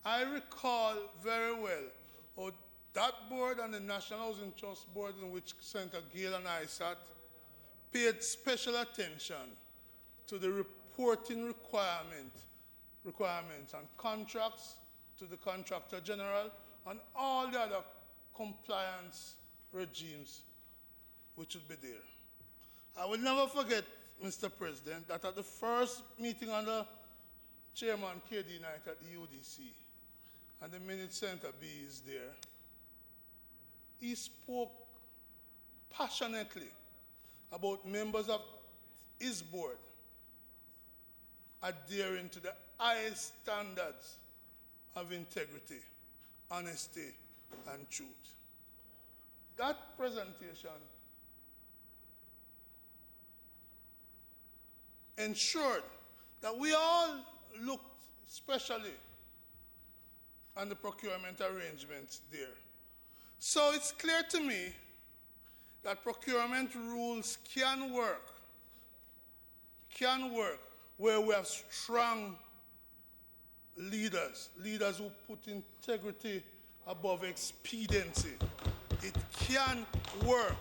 I recall very well how that board and the National Housing Trust Board, in which Senator Gale and I sat, paid special attention to the reporting requirements and contracts to the Contractor General and all the other compliance regimes which would be there. I will never forget, Mr. President, that at the first meeting under Chairman K.D. Knight at the UDC, and the minute Senator B is there, he spoke passionately about members of his board adhering to the highest standards of integrity, honesty, and truth. That presentation ensured that we all looked specially on the procurement arrangements there. So it's clear to me that procurement rules can work where we have strong leaders who put integrity above expediency. It can work.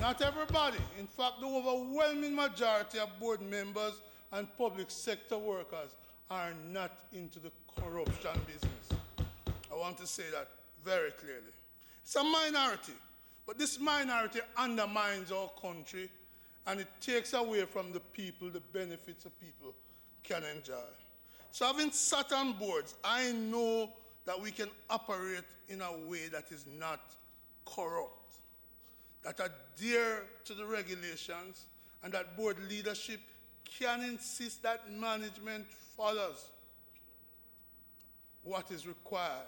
Not everybody. In fact, the overwhelming majority of board members and public sector workers are not into the corruption business. I want to say that very clearly. It's a minority, but this minority undermines our country and it takes away from the people the benefits the people can enjoy. So having sat on boards, I know that we can operate in a way that is not corrupt, that adhere to the regulations, and that board leadership can insist that management follows what is required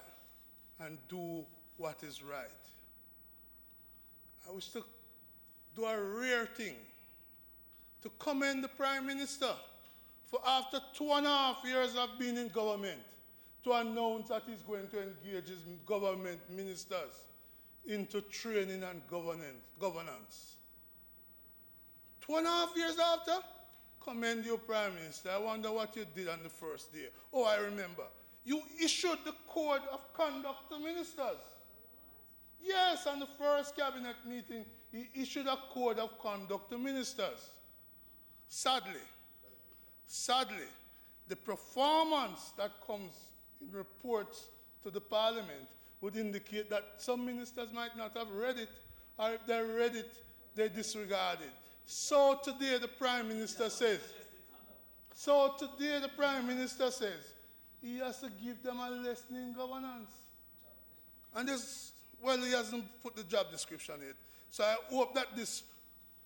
and do what is right. I wish to do a rare thing, to commend the Prime Minister for after 2.5 years of being in government, to announce that he's going to engage his government ministers into training and governance. 2.5 years after, commend you, Prime Minister. I wonder what you did on the first day. Oh, I remember. You issued the code of conduct to ministers. Yes, on the first cabinet meeting, he issued a code of conduct to ministers. Sadly, the performance that comes in reports to the Parliament would indicate that some ministers might not have read it, or if they read it, they disregard it. So today the Prime Minister says, he has to give them a lesson in governance. And this, well, he hasn't put the job description yet. So I hope that this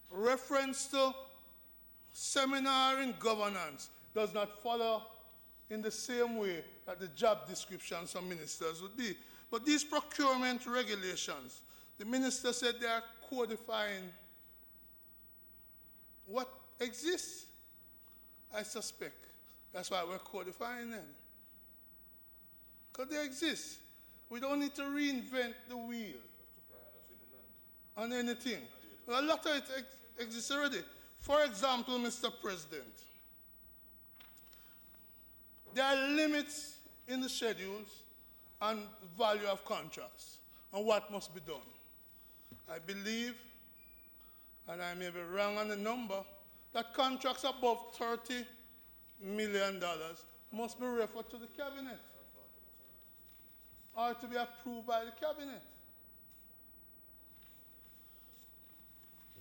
reference to seminar in governance does not follow in the same way that the job description some ministers would be. But these procurement regulations, the minister said they are codifying what exists. I suspect that's why we're codifying them. Because they exist. We don't need to reinvent the wheel on anything. A lot of it exists already. For example, Mr. President, there are limits in the schedules and the value of contracts and what must be done. I believe, and I may be wrong on the number, that contracts above $30 million must be referred to the Cabinet or to be approved by the Cabinet.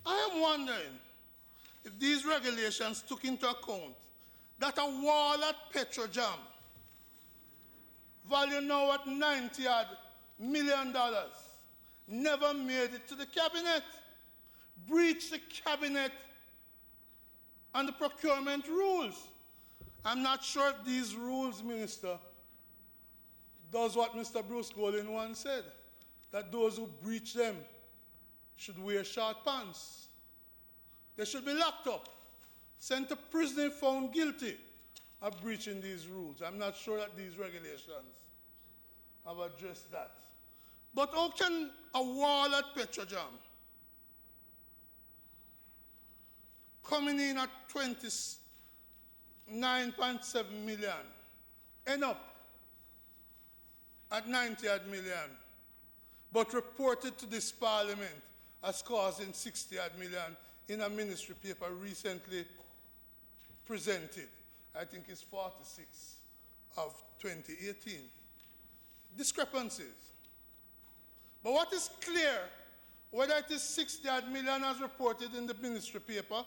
I am wondering if these regulations took into account that a wall at Petrojam, valued now at $90 million, never made it to the Cabinet, breached the Cabinet and the procurement rules. I'm not sure if these rules, Minister, does what Mr. Bruce Golding once said, that those who breach them should wear short pants. They should be locked up, sent to prison if found guilty of breaching these rules. I'm not sure that these regulations have addressed that. But how can a wall at Petrojam, coming in at 29.7 million, end up at 90 odd million, but reported to this parliament as causing 60 odd million in a ministry paper recently presented. I think it's 46 of 2018. Discrepancies. But what is clear, whether it is 60 odd million as reported in the ministry paper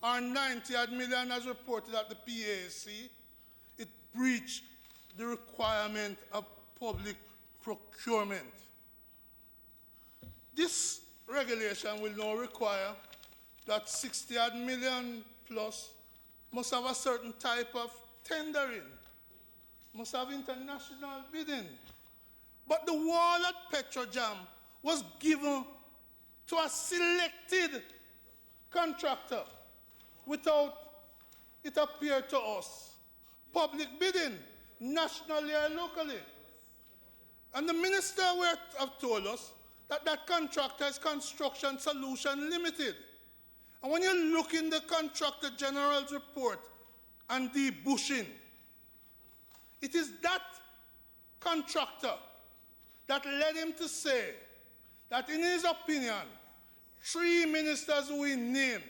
or 90 odd million as reported at the PAC, it breached the requirement of public procurement. This regulation will now require that 60 odd million plus must have a certain type of tendering, must have international bidding. But the wall at Petrojam was given to a selected contractor without, it appeared to us, public bidding, nationally or locally. And the minister have told us that that contractor is Construction Solution Limited. And when you look in the Contractor General's report and the bushing, it is that contractor that led him to say that in his opinion, 3 ministers who he named,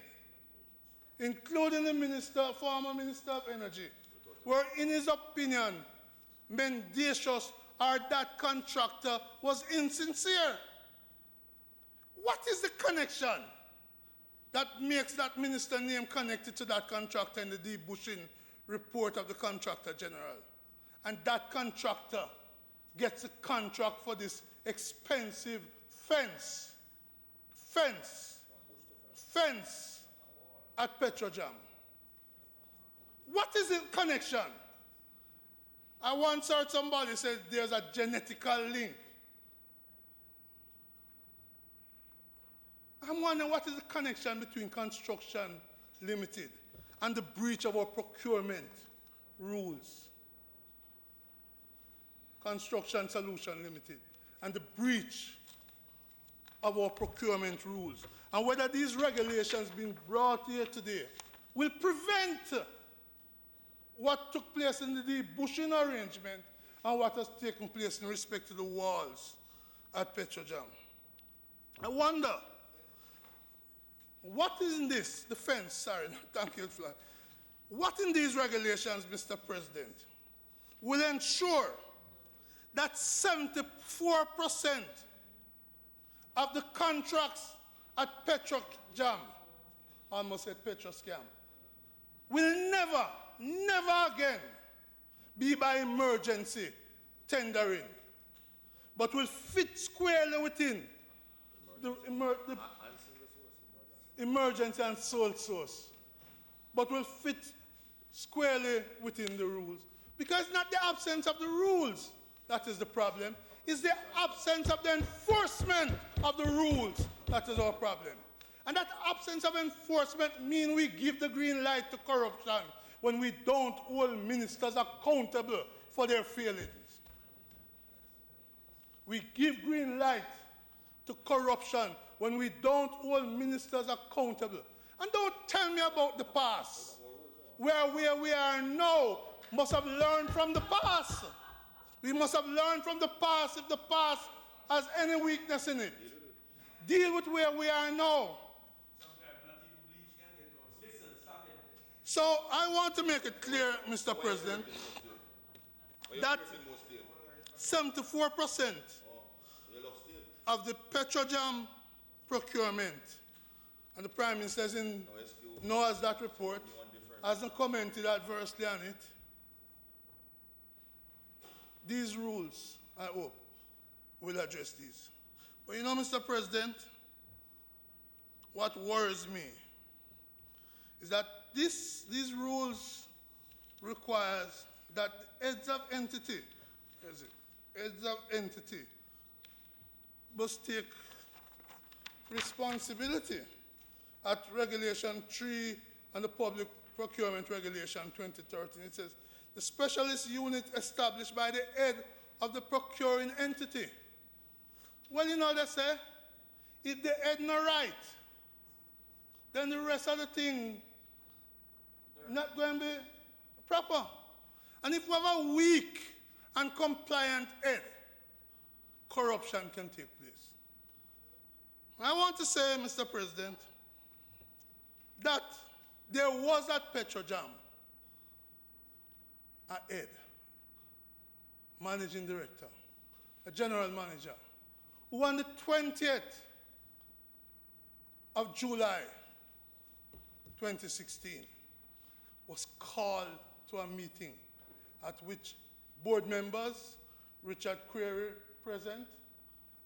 including the former Minister of Energy, were in his opinion mendacious or that contractor was insincere. What is the connection that makes that minister name connected to that contractor in the debushing report of the Contractor General? And that contractor gets a contract for this expensive fence at Petrojam. What is the connection? I once heard somebody say there's a genetical link. I'm wondering what is the connection between Construction Limited and the breach of our procurement rules. Construction Solution Limited and the breach of our procurement rules. And whether these regulations being brought here today will prevent what took place in the bushing arrangement and what has taken place in respect to the walls at Petrojam. I wonder, what is in this, the fence, sorry, thank you, Fly. What in these regulations, Mr. President, will ensure that 74% of the contracts at Petrojam, I almost said Petroscam, will never again be by emergency tendering, but will fit squarely within the emergency and sole source, but will fit squarely within the rules. Because it's not the absence of the rules that is the problem, it's the absence of the enforcement of the rules that is our problem. And that absence of enforcement means we give the green light to corruption when we don't hold ministers accountable for their failings. We give green light to corruption when we don't hold ministers accountable. And don't tell me about the past. Where we are now must have learned from the past. We must have learned from the past if the past has any weakness in it. Deal with where we are now. So I want to make it clear, Mr. President, that 74% of the Petrojam procurement, and the Prime Minister knows that report, hasn't commented adversely on it. These rules, I hope, will address these. But you know, Mr. President, what worries me is that these rules requires that heads of entity, must take responsibility at Regulation 3 and the Public Procurement Regulation 2013. It says, the specialist unit established by the head of the procuring entity. Well, you know they say, if the head not right, then the rest of the thing not going to be proper. And if we have a weak and compliant head, corruption can take place. I want to say, Mr. President, that there was at Petrojam a head, managing director, a general manager, who on the 20th of July 2016 was called to a meeting at which board members, Richard Query present,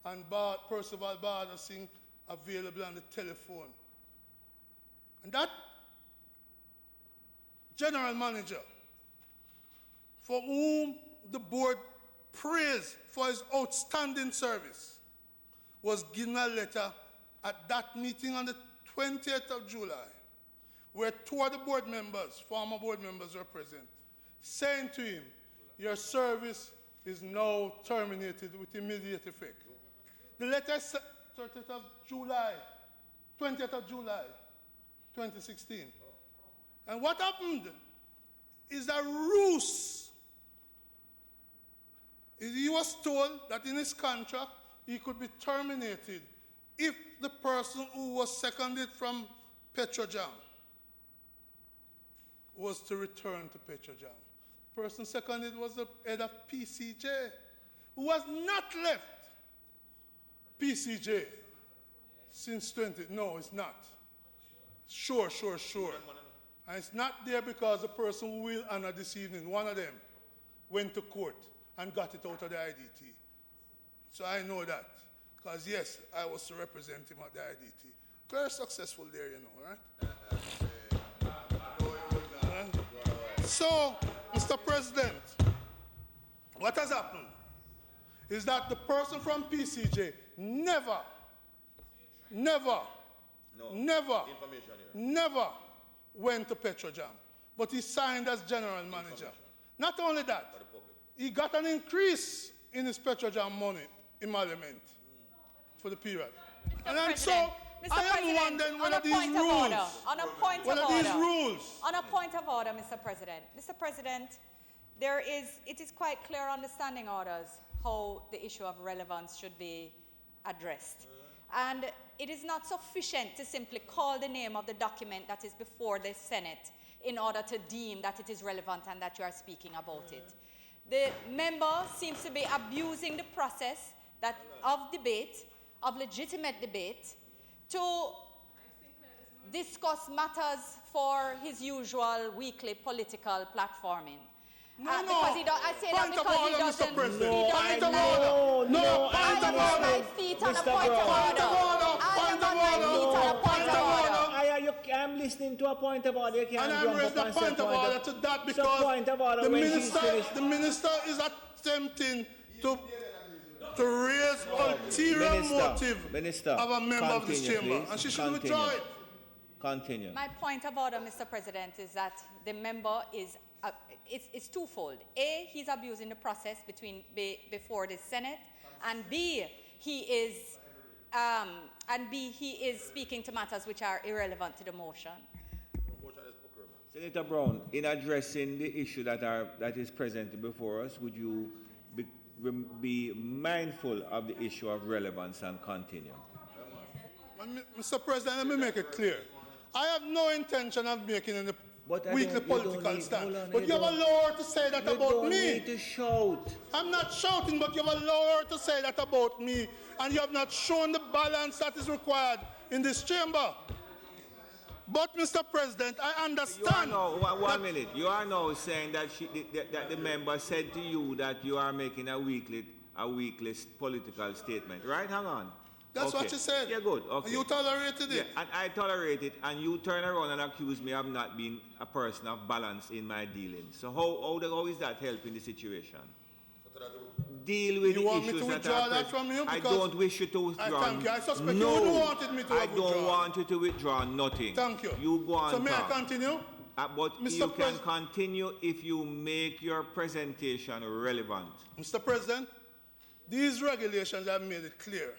and Percival Bader Singh available on the telephone. And that general manager, for whom the board praised for his outstanding service, was given a letter at that meeting on the 20th of July, where two of the board members, former board members, were present, saying to him, your service is now terminated with immediate effect. The letter said 30th of July, 20th of July, 2016. And what happened is a ruse. He was told that in his contract, he could be terminated if the person who was seconded from Petrojam was to return to Petrojam. The person seconded was the head of PCJ, who has not left PCJ since 20. No, it's not. Sure. And it's not there because the person who will honor this evening, one of them, went to court and got it out of the IDT. So I know that. Because, yes, I was to represent him at the IDT. Very successful there, you know, right? So, Mr. President, what has happened is that the person from PCJ never went to Petrojam, but he signed as general manager. Not only that, he got an increase in his Petrojam money emolument for the period. And then so, I am wondering whether these rules, on a point of order, Mr. President. Mr. President, it is quite clear understanding orders how the issue of relevance should be addressed. And it is not sufficient to simply call the name of the document that is before the Senate in order to deem that it is relevant and that you are speaking about it. The member seems to be abusing the process of debate, of legitimate debate, to discuss matters for his usual weekly political platforming. Because he doesn't. I say that because he doesn't. Point of order. No, point of order. I am on my feet on a point of order. I am on my feet on a point of order. I'm listening to a point of order. You can't and I'm raising a point of order to that because the minister is attempting to raise ulterior motive of a member of this chamber, and she should withdraw it. Continue. My point of order, Mr. President, is that the member is it's twofold. A, he's abusing the process before the Senate, and B, he is speaking to matters which are irrelevant to the motion. Senator Brown, in addressing the issue that is present before us, would you be mindful of the issue of relevance and continue? Mr. President, let me make it clear. I have no intention of making any weekly political stand. But you have a law to say that about me. You don't need to shout. I'm not shouting, but you have a law to say that about me. And you have not shown the balance that is required in this chamber. But, Mr. President, I understand. One minute. You are now saying that that the member said to you that you are making a weekly political statement, right? Hang on. That's what you said. Yeah, good. Okay. And you tolerated it. Yeah, and I tolerate it, and you turn around and accuse me of not being a person of balance in my dealings. So how is that helping the situation? Deal with the issues that are. You want me to withdraw that from you? I don't wish you to withdraw. Thank you. I suspect you wouldn't wanted me to withdraw. I don't want you to withdraw nothing. Thank you. You go on. So may I continue? But you can continue if you make your presentation relevant. Mr. President, these regulations have made it clear.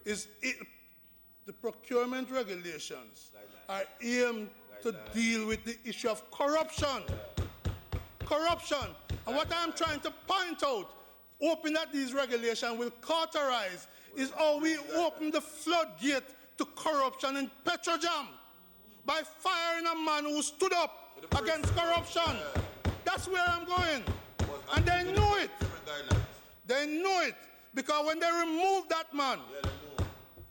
The procurement regulations are aimed to deal with the issue of corruption. And what I'm trying to point out hoping that these regulations will cauterize, is how we open the floodgate to corruption in Petrojam by firing a man who stood up against corruption. That's where I'm going. And they knew it. They knew it. Because when they removed that man,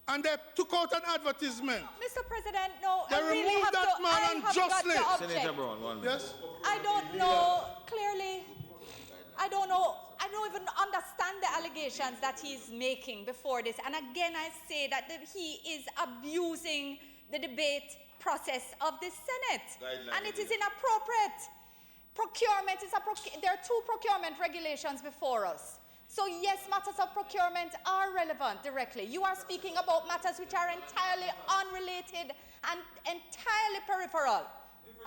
and they took out an advertisement. Mr. President, no, they I really removed have that to, man I have unjustly. got to object. Senator Brown, 1 minute. Yes? I don't know, clearly, I don't even understand the allegations that he's making before this. And again, I say that he is abusing the debate process of the Senate. And it is inappropriate. Procurement is there are 2 procurement regulations before us. So yes, matters of procurement are relevant directly. You are speaking about matters which are entirely unrelated and entirely peripheral.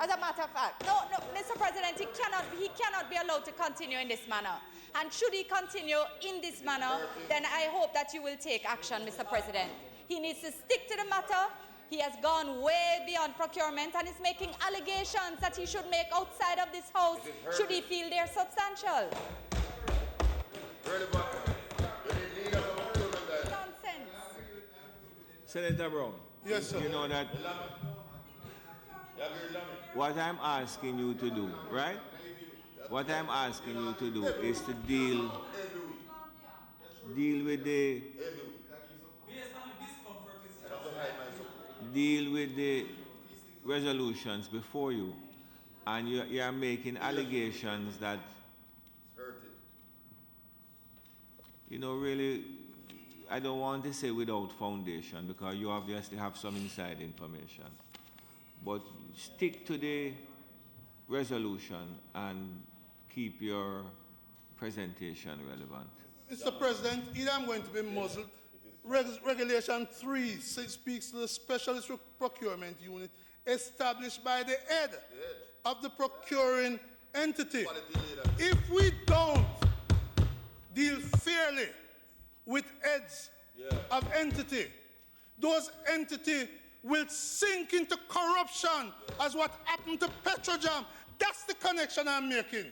As a matter of fact, no, Mr. President, he cannot be allowed to continue in this manner. And should he continue in this manner, then I hope that you will take action, Mr. President. He needs to stick to the matter. He has gone way beyond procurement and is making allegations that he should make outside of this House, should he feel they're substantial. Nonsense. Senator Brown. Yes, sir. You know that what I'm asking you to do, right? What I'm asking you to do is to deal with the resolutions before you, and you are making allegations that, you know, really, I don't want to say without foundation, because you obviously have some inside information. But stick to the resolution and keep your presentation relevant. Mr. President, either I'm going to be muzzled. Regulation 3 speaks to the specialist procurement unit established by the head of the procuring entity. If we don't deal fairly with heads of entity, those entities will sink into corruption as what happened to Petrojam. That's the connection I'm making.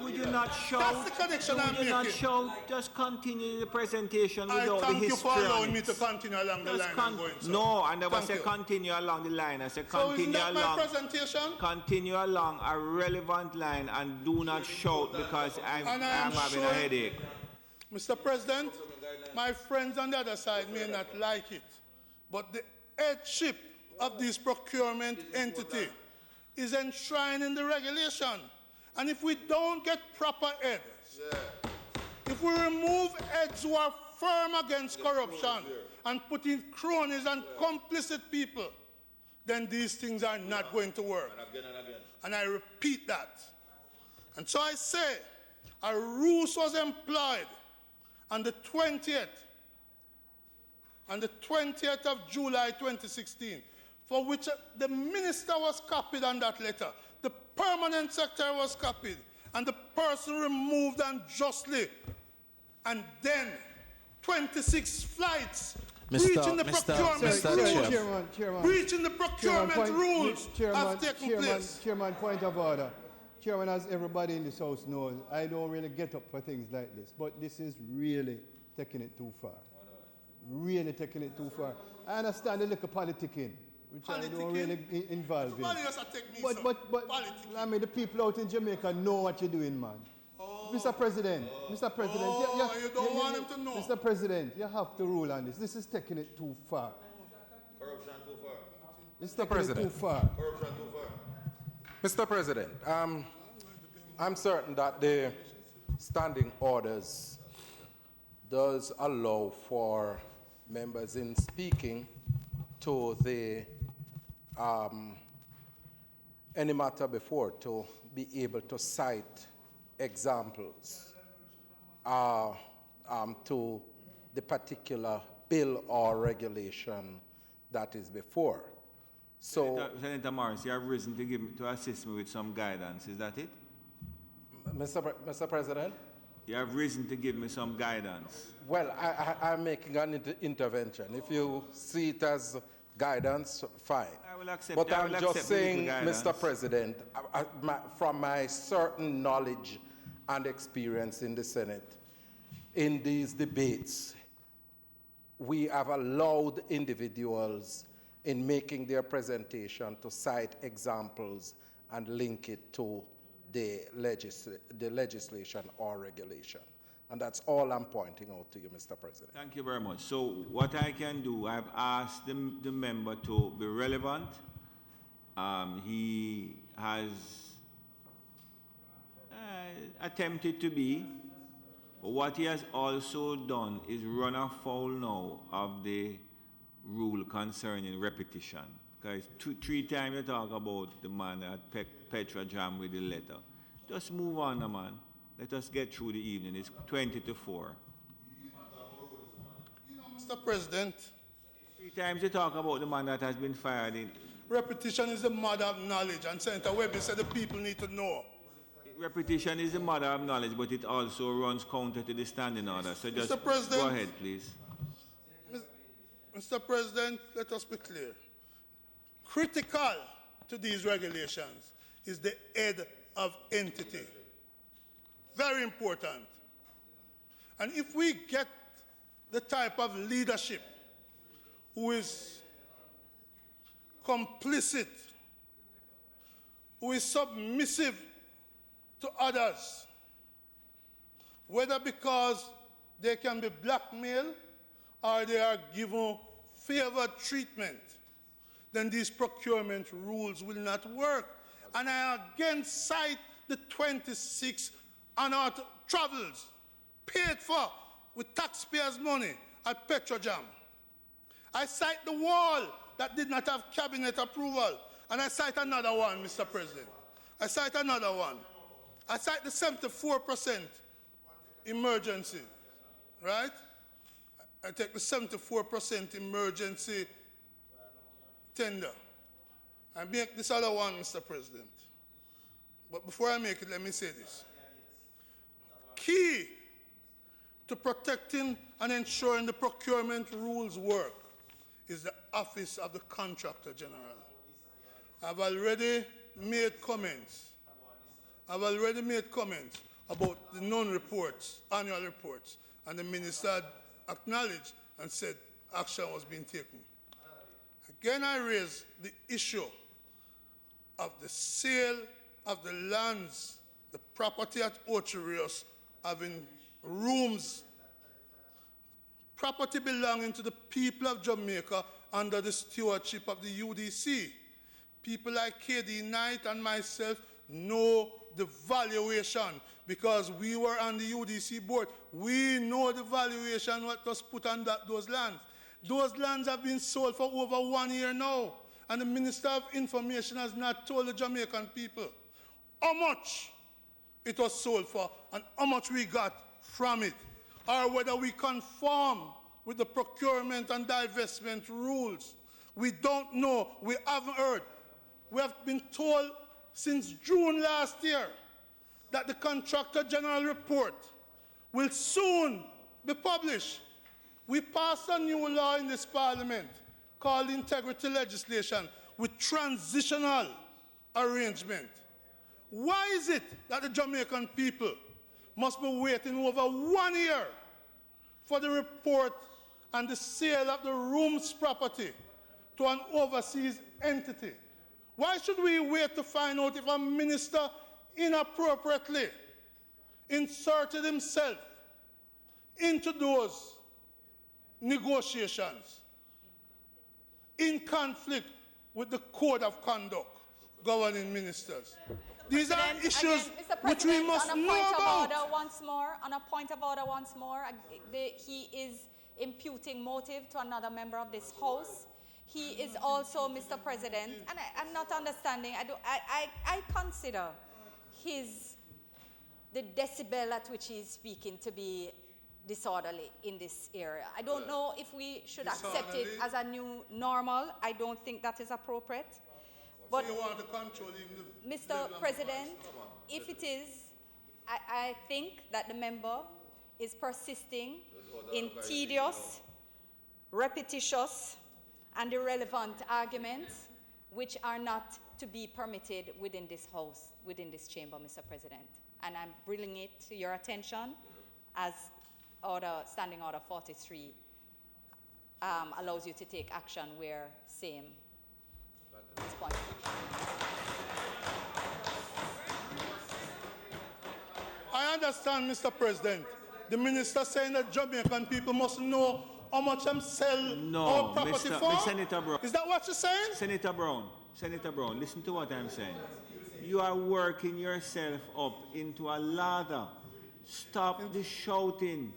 Would you not show? That's the connection I'm making. Not show? Just continue the presentation without the history. I thank you for allowing me to continue along the line I'm going, sir. No, I never say continue along the line. I say continue so along. My presentation? Continue along a relevant line and do not shout because I'm having a headache. Mr. President, my friends on the other side may not like it, but the headship of this procurement entity is enshrined in the regulation. And if we don't get proper heads, if we remove heads who are firm against corruption and put in cronies and complicit people, then these things are not going to work. And I repeat that. And so I say, a ruse was employed on the 20th of July 2016, for which the minister was copied on that letter. The permanent secretary was copied, and the person removed unjustly. And then 26 flights breaching the procurement rules. Breaching the procurement rules have taken place. Chairman, point of order. Chairman, as everybody in this House knows, I don't really get up for things like this, but this is really taking it too far. Really taking it too far. I understand the little politicking, which I don't really involve in. But I mean, the people out in Jamaica know what you're doing, man. Mr. President, you don't want them to know. Mr. President, you have to rule on this. This is taking it too far. Corruption too far. It's taking it too far. Corruption too far. Mr. President, I'm certain that the standing orders does allow for members in speaking to the any matter before to be able to cite examples to the particular bill or regulation that is before. So, Senator Morris, you have reason to assist me with some guidance. Is that it? Mr. President? You have reason to give me some guidance. Well, I'm making an intervention. If you see it as guidance, fine. I will accept. But I'm just saying, Mr. President, from my certain knowledge and experience in the Senate, in these debates, we have allowed individuals in making their presentation to cite examples and link it to the legislation or regulation. And that's all I'm pointing out to you, Mr. President. Thank you very much. So what I can do, I've asked the member to be relevant. He has attempted to be. But what he has also done is run afoul now of the rule concerning repetition. Because 3 times you talk about the man at Petra Jam with the letter. Just move on, man. Let us get through the evening. It's 20 to 4. Mr. President, 3 times you talk about the man that has been fired in. Repetition is the mother of knowledge, and Senator Webber said the people need to know. Repetition is the mother of knowledge, but it also runs counter to the standing order. So just go ahead, please. Mr. President, let us be clear. Critical to these regulations is the head of entity. Very important. And if we get the type of leadership who is complicit, who is submissive to others, whether because they can be blackmailed or they are given favored treatment, then these procurement rules will not work. And I again cite the 26 honored travels paid for with taxpayers' money at Petrojam. I cite the wall that did not have cabinet approval. And I cite another one, Mr. President. I cite another one. I cite the 74% emergency, right? I take the 74% emergency tender. I make this other one, Mr. President. But before I make it, let me say this. Key to protecting and ensuring the procurement rules work is the Office of the Contractor General. I've already made comments. about the non-reports, annual reports, and the minister had acknowledged and said action was being taken. Again, I raise the issue of the sale of the lands, the property at Ocherios, having rooms, property belonging to the people of Jamaica under the stewardship of the UDC. People like KD Knight and myself know the valuation because we were on the UDC board. We know the valuation what was put on those lands. Those lands have been sold for over 1 year now, and the Minister of Information has not told the Jamaican people how much it was sold for and how much we got from it, or whether we conform with the procurement and divestment rules. We don't know. We haven't heard. We have been told since June last year that the Contractor General report will soon be published. We passed a new law in this parliament called integrity legislation with transitional arrangement. Why is it that the Jamaican people must be waiting over 1 year for the report and the sale of the rooms property to an overseas entity? Why should we wait to find out if a minister inappropriately inserted himself into those negotiations in conflict with the code of conduct governing ministers? These are issues which we must know about. On a point of order once more, he is imputing motive to another member of this House. He is also, Mr. President, and I'm not understanding, I consider the decibel at which he is speaking to be disorderly in this area. I don't know if we should accept it as a new normal. I don't think that is appropriate. But, so you want to control him, Mr. President, if it is, I think that the member is persisting in tedious, repetitious, and irrelevant arguments which are not to be permitted within this House, within this chamber, Mr. President. And I'm bringing it to your attention as Standing Order 43 allows you to take action where same response. I understand, Mr. President. The minister saying that Jamaican people must know how much them sell our property for? Senator Brown. Is that what you're saying? Senator Brown, listen to what I'm saying. You are working yourself up into a lather. Stop the shouting.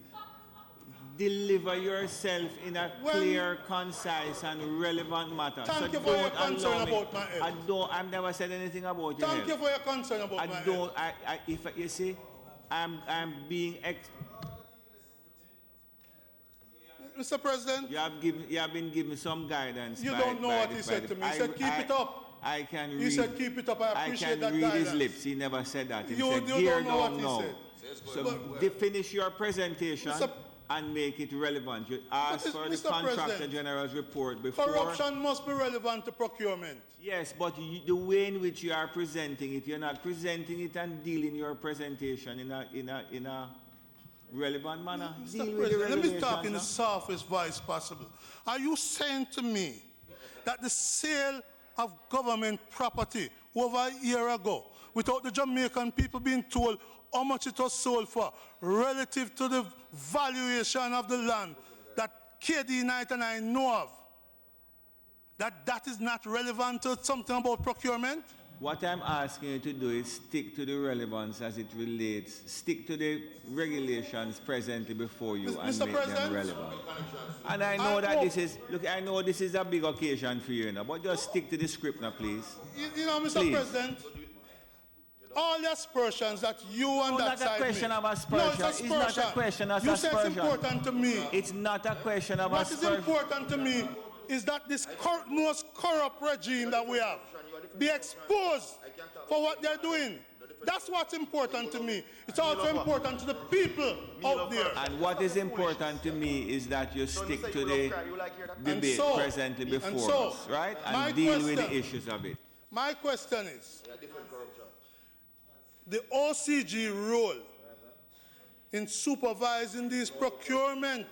Deliver yourself in a clear, concise, and relevant matter. Thank you for your concern about my health. I've never said anything about your health. Thank you for your concern about my health. If you see, I'm being Mr. President, you have been given some guidance. You don't know what he said to me. He said, keep it up. I can read. He said, keep it up. I appreciate that guidance. I can read his lips. He never said that. He said, you don't know what he said. So finish your presentation and make it relevant. You asked for the Contractor General's report before. Corruption must be relevant to procurement. Yes, but the way in which you are presenting it, you're not presenting it and dealing your presentation in a relevant manner. Mr. President, let me talk in the softest voice possible. Are you saying to me that the sale of government property over a year ago, without the Jamaican people being told how much it was sold for, relative to the valuation of the land that KD Knight and I know of, that is not relevant to something about procurement? What I'm asking you to do is stick to the relevance as it relates. Stick to the regulations presently before you and make them relevant. And I know that this is, look, I know this is a big occasion for you now, but just stick to the script now, please. You know, Mr. President, all the aspersions that you and that side make. It's not a question of aspersion. No, it's not a question of aspersion. You say it's important to me. It's not a question of aspersion. What is important to me is that this most corrupt regime that we have be exposed for what they're doing. That's what's important to me. It's also important to the people out there. And what is important to me is that you stick to the debate presently before us, right? And deal with the issues of it. My question is, the OCG role in supervising these procurement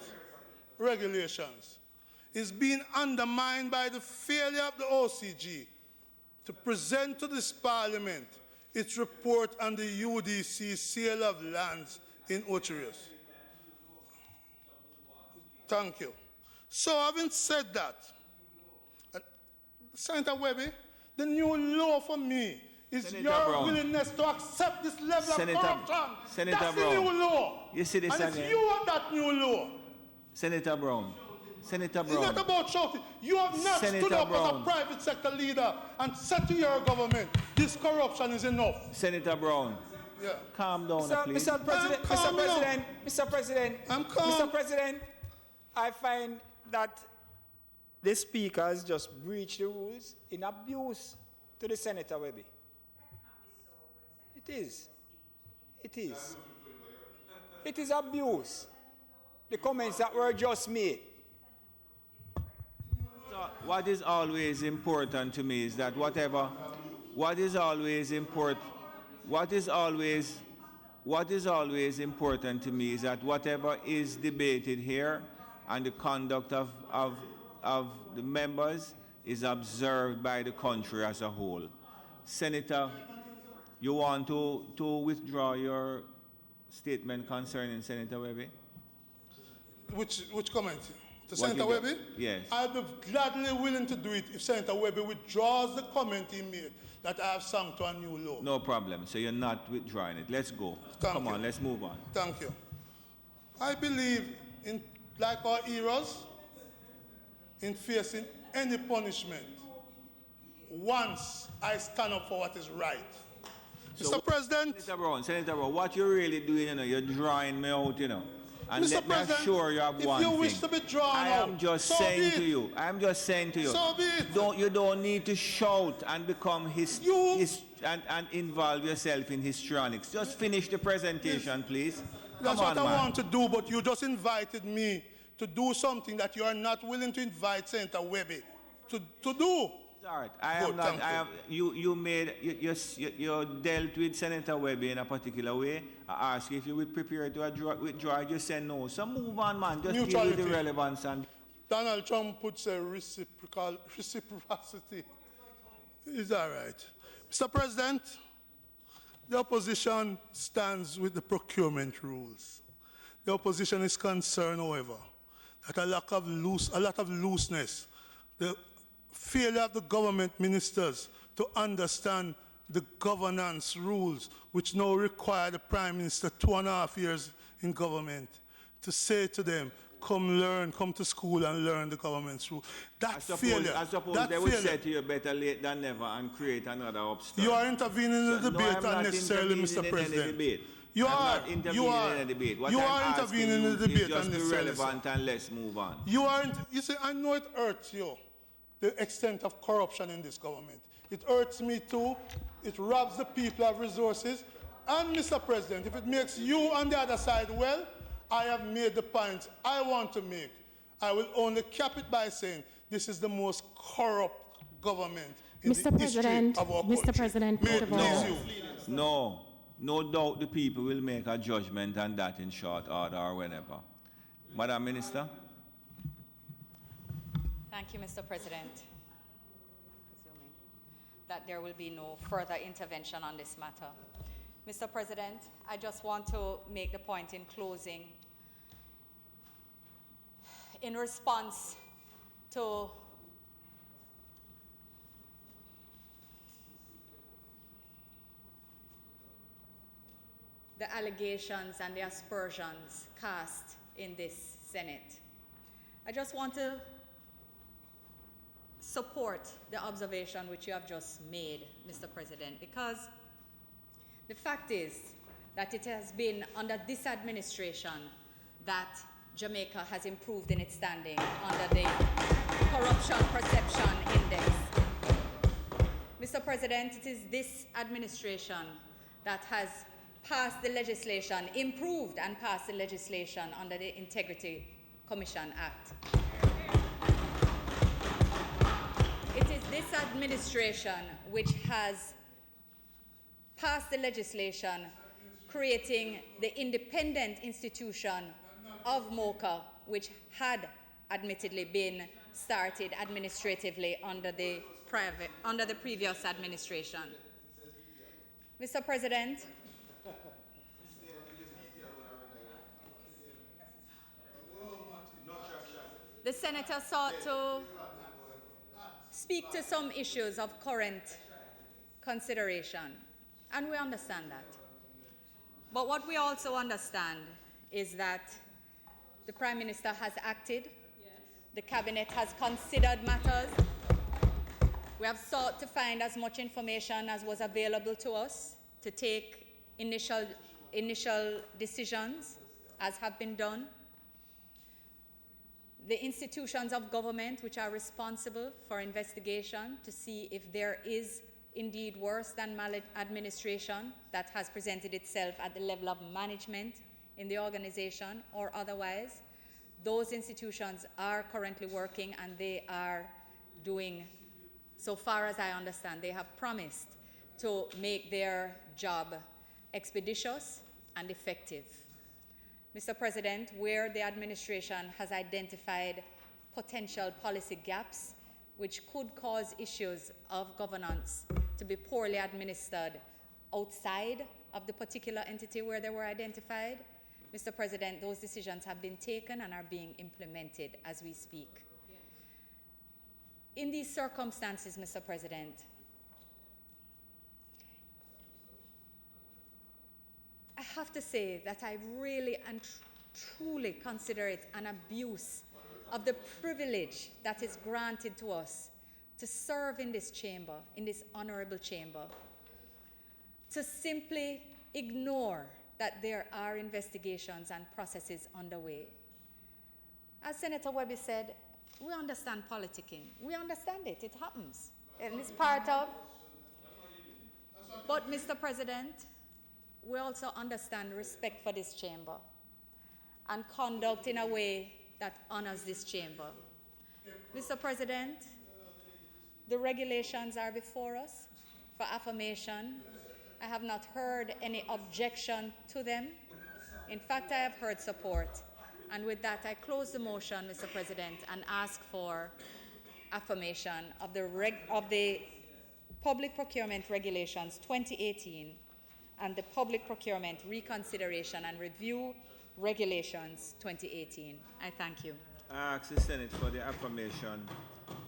regulations is being undermined by the failure of the OCG to present to this Parliament its report on the UDC sale of lands in Ocherius. Thank you. So having said that, Senator Webby, the new law for me is Senator your Brown. Willingness to accept this level of corruption. Senator That's Brown. the new law. You see this and again? it's you and that new law. Senator Brown. Senator Brown. It's not about shouting. You have not stood up as a private sector leader and said to your government, this corruption is enough. Senator Brown. Yeah. Calm down, please. Mr. President, I'm calm. Mr. President, I find that the Speaker has just breached the rules in abuse to the Senator Webby. It is. It is. It is abuse. The comments that were just made. So what is always important to me is that what is always important to me is that whatever is debated here and the conduct of the members is observed by the country as a whole. Senator, you want to withdraw your statement concerning Senator Webby? Which comment? To Senator Webby? Yes. I'll be gladly willing to do it if Senator Webby withdraws the comment he made that I have sung to a new law. No problem. So you're not withdrawing it. Let's go. Come on, let's move on. Thank you. I believe in, like our heroes, in facing any punishment once I stand up for what is right. So, Mr. President. Senator Brown, what you're really doing, you're drawing me out, And Mr. let President, me assure you of one thing. If you wish to be drawn out, I am just saying to you. So be it. You don't need to shout and become and involve yourself in histrionics. Just finish the presentation, please. That's what I want to do, but you just invited me to do something that you are not willing to invite Senator Webby to do. Start. Good, thank You dealt with Senator Webby in a particular way. I asked you if you would prepare to withdraw. You said no. So move on, man. Just deal with the relevance. And Donald Trump puts a reciprocity. Is that right? Mr. President, the opposition stands with the procurement rules. The opposition is concerned, however, that a lot of looseness, the failure of the government ministers to understand the governance rules, which now require the Prime Minister 2.5 years in government, to say to them, come learn, come to school and learn the government's rules. I suppose they would say to you, better late than never, and create another obstacle. You are intervening in the debate unnecessarily, Mr. President. You are intervening in the debate just be relevant and let's move on. You see, I know it hurts you, the extent of corruption in this government. It hurts me too. It robs the people of resources. And Mr. President, if it makes you on the other side well, I have made the points I want to make. I will only cap it by saying this is the most corrupt government in the history of our country. Mr. President, May it please you. No doubt the people will make a judgment on that in short order or whenever. Madam Minister. Thank you, Mr. President. Presuming that there will be no further intervention on this matter. Mr. President, I just want to make the point in closing. In response to the allegations and the aspersions cast in this Senate, I just want to support the observation which you have just made, Mr. President, because the fact is that it has been under this administration that Jamaica has improved in its standing under the Corruption Perception Index. Mr. President, it is this administration that has passed the legislation, improved and passed the legislation under the Integrity Commission Act. It is this administration which has passed the legislation creating the independent institution of MOCA, which had admittedly been started administratively under the previous administration. Mr. President, the Senator sought to speak to some issues of current consideration, and we understand that. But what we also understand is that the Prime Minister has acted, the Cabinet has considered matters, we have sought to find as much information as was available to us to take initial decisions, as have been done. The institutions of government which are responsible for investigation to see if there is indeed worse than maladministration that has presented itself at the level of management in the organization or otherwise. Those institutions are currently working, and they are doing, so far as I understand, they have promised to make their job expeditious and effective. Mr. President, where the administration has identified potential policy gaps which could cause issues of governance to be poorly administered outside of the particular entity where they were identified, Mr. President, those decisions have been taken and are being implemented as we speak. In these circumstances, Mr. President, I have to say that I really and truly consider it an abuse of the privilege that is granted to us to serve in this chamber, in this honorable chamber, to simply ignore that there are investigations and processes underway. As Senator Webby said, we understand politicking. We understand it. It happens. And it's part of. But, Mr. President, we also understand respect for this chamber and conduct in a way that honors this chamber. Mr. President, The regulations are before us for affirmation. I have not heard any objection to them. In fact, I have heard support. And with that, I close the motion, Mr. President, and ask for affirmation of the Public Procurement Regulations 2018 and the Public Procurement Reconsideration and Review Regulations 2018. I thank you. I ask the Senate for the affirmation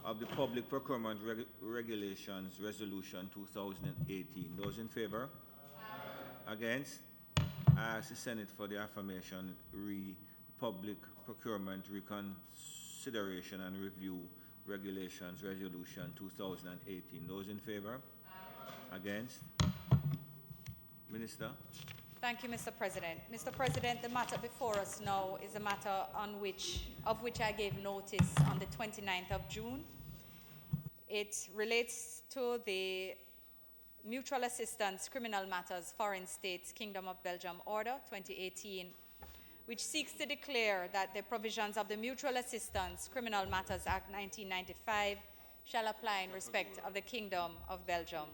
of the Public Procurement Regulations Resolution 2018. Those in favor? Aye. Against? I ask the Senate for the affirmation Public Procurement Reconsideration and Review Regulations Resolution 2018. Those in favor? Aye. Against? Minister. Thank you, Mr. President. Mr. President, the matter before us now is a matter of which I gave notice on the 29th of June. It relates to the Mutual Assistance Criminal Matters Foreign States Kingdom of Belgium Order 2018, which seeks to declare that the provisions of the Mutual Assistance Criminal Matters Act 1995 shall apply in respect of the Kingdom of Belgium.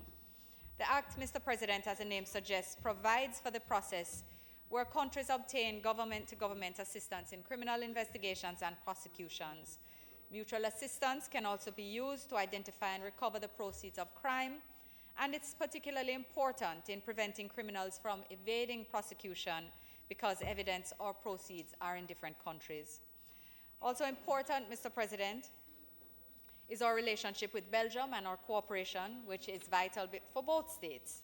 The Act, Mr. President, as the name suggests, provides for the process where countries obtain government-to-government assistance in criminal investigations and prosecutions. Mutual assistance can also be used to identify and recover the proceeds of crime, and it's particularly important in preventing criminals from evading prosecution because evidence or proceeds are in different countries. Also important, Mr. President, is our relationship with Belgium and our cooperation, which is vital for both states.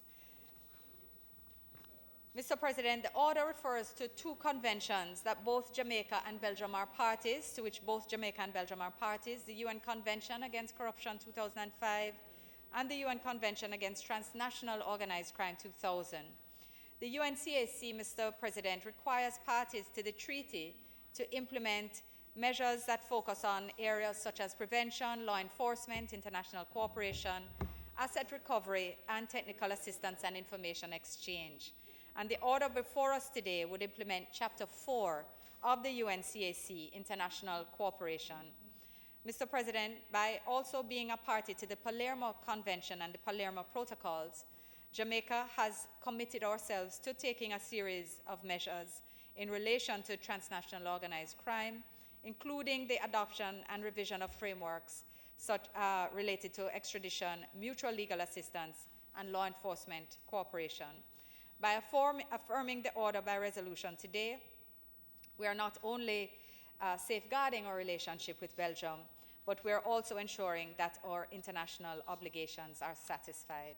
Mr. President, the order refers to two conventions that both Jamaica and Belgium are parties, to which both Jamaica and Belgium are parties, the UN Convention Against Corruption 2005 and the UN Convention Against Transnational Organized Crime 2000. The UNCAC, Mr. President, requires parties to the treaty to implement measures that focus on areas such as prevention, law enforcement, international cooperation, asset recovery, and technical assistance and information exchange. And the order before us today would implement Chapter 4 of the UNCAC, International Cooperation. Mr. President, by also being a party to the Palermo Convention and the Palermo Protocols, Jamaica has committed ourselves to taking a series of measures in relation to transnational organized crime, including the adoption and revision of frameworks related to extradition, mutual legal assistance, and law enforcement cooperation. By affirming the order by resolution today, we are not only safeguarding our relationship with Belgium, but we are also ensuring that our international obligations are satisfied.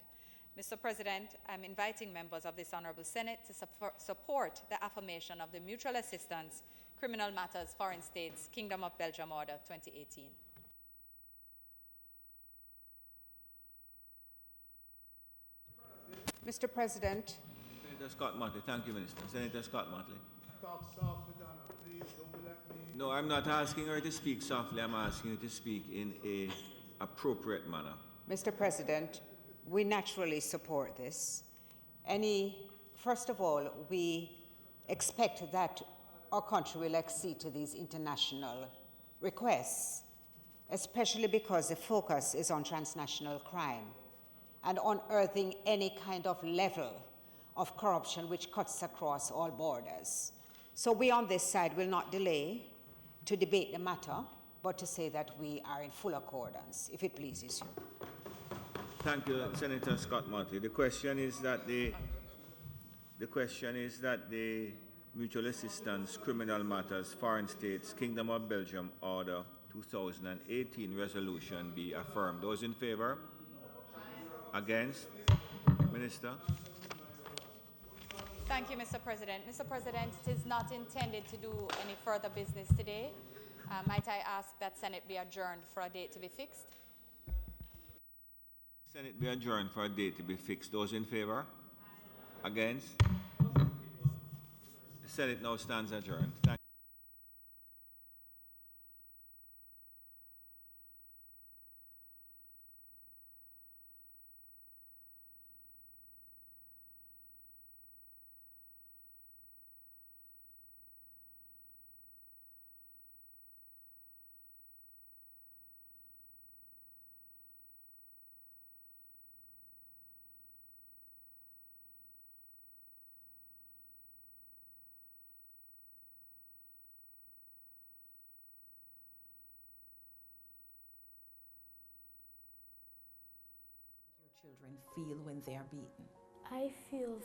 Mr. President, I'm inviting members of this Honourable Senate to support the affirmation of the Mutual Assistance Criminal Matters Foreign States Kingdom of Belgium Order 2018. Mr. President. Senator Scott Motley. Thank you, Minister. Senator Scott Motley. Talk softly, Donna, please. Don't let me. No, I'm not asking her to speak softly. I'm asking her to speak in an appropriate manner. Mr. President, we naturally support this. First of all, we expect that our country will accede to these international requests, especially because the focus is on transnational crime and unearthing any kind of level of corruption which cuts across all borders. So we on this side will not delay to debate the matter, but to say that we are in full accordance, if it pleases you. Thank you, Senator Scott Motley. The question is that the Mutual Assistance Criminal Matters Foreign States Kingdom of Belgium Order 2018 resolution be affirmed. Those in favor? Against? Minister? Thank you, Mr. President. Mr. President, it is not intended to do any further business today. Might I ask that Senate be adjourned for a date to be fixed? Senate be adjourned for a date to be fixed. Those in favor? Against? The Senate now stands adjourned. Thank you. children feel when they are beaten? I feel